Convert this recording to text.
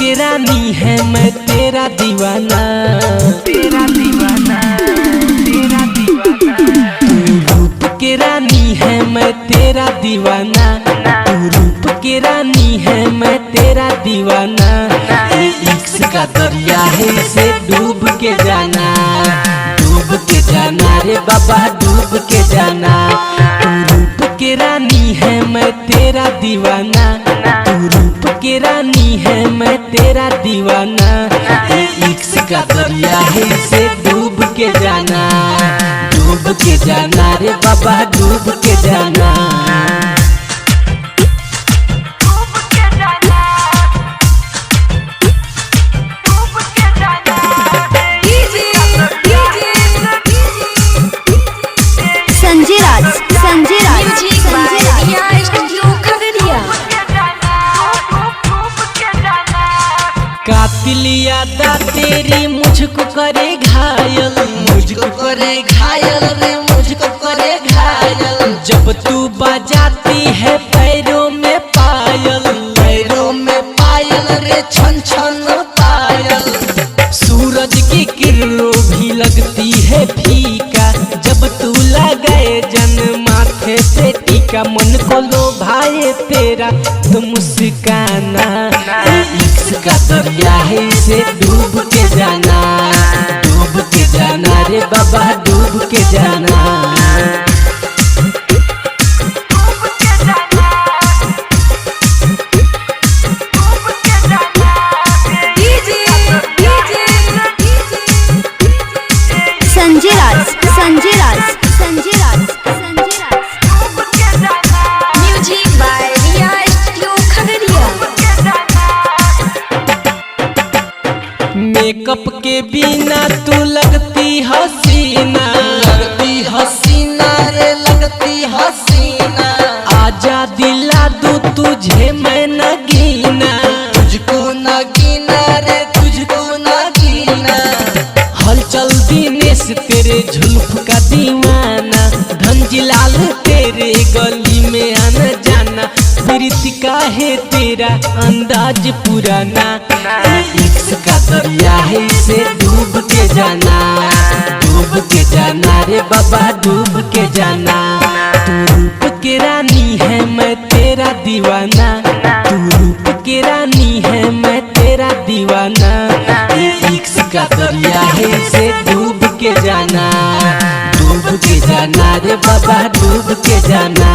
के रानी है मैं तेरा दीवाना, तेरा दीवाना, तेरा दीवाना। तू रूप के रानी है मैं तेरा दीवाना, तू रूप के रानी है मैं तेरा दीवाना। ये इश्क का दरिया है इसे डूब के जाना, डूब के जाना रे बाबा डूब के जाना। तू रूप के रानी है मैं तेरा दीवाना, तू रूप के रानी है मैं तेरा दीवाना। ये इश्क का दरिया है इसे डूब के जाना, डूब के जाना रे बाबा डूब के जाना। संजय राज, संजय राज, कातिल यादा तेरी मुझको करे घायल, मुझको करे घायल रे मुझको करे घायल। जब तू बजाती है पैरों में पायल, पैरों में पायल रे छन छन पायल। सूरज की किरणों भी लगती है फीका, जब तू लगाए जन माथे पे टीका। मन को लोभाए तेरा तो मुस्काना, इश्क का दरिया है इसे डूब के जाना, डूब के जाना रे बाबा डूब के जाना। Sanjay Raj, Sanjay Raj, Sanjay Raj, Sanjay Raj. Music by Riya studio Khagaria. Makeup के बिना तू लगती हसीना, लगती हसीना रे लगती हसीना। आजा दिला दूं तुझे मैं नगीना, तुझको नगीना रे तुझको नगीना। हलचल दिनेश तेरे जुल्फ का दीवाना, धनजीलाल तेरे गली में आना जाना। प्रीतिका है तेरा अंदाज पुराना, इश्क का दरिया है इसे डूब के जाना, डूब के जाना रे बाबा डूब के जाना। तू रूप के रानी है मैं तेरा दीवाना, तू रूप के रानी है मैं तेरा दीवाना। ये इश्क का दरिया है इसे डूब के जाना, डूब के जाना रे बाबा डूब के जाना।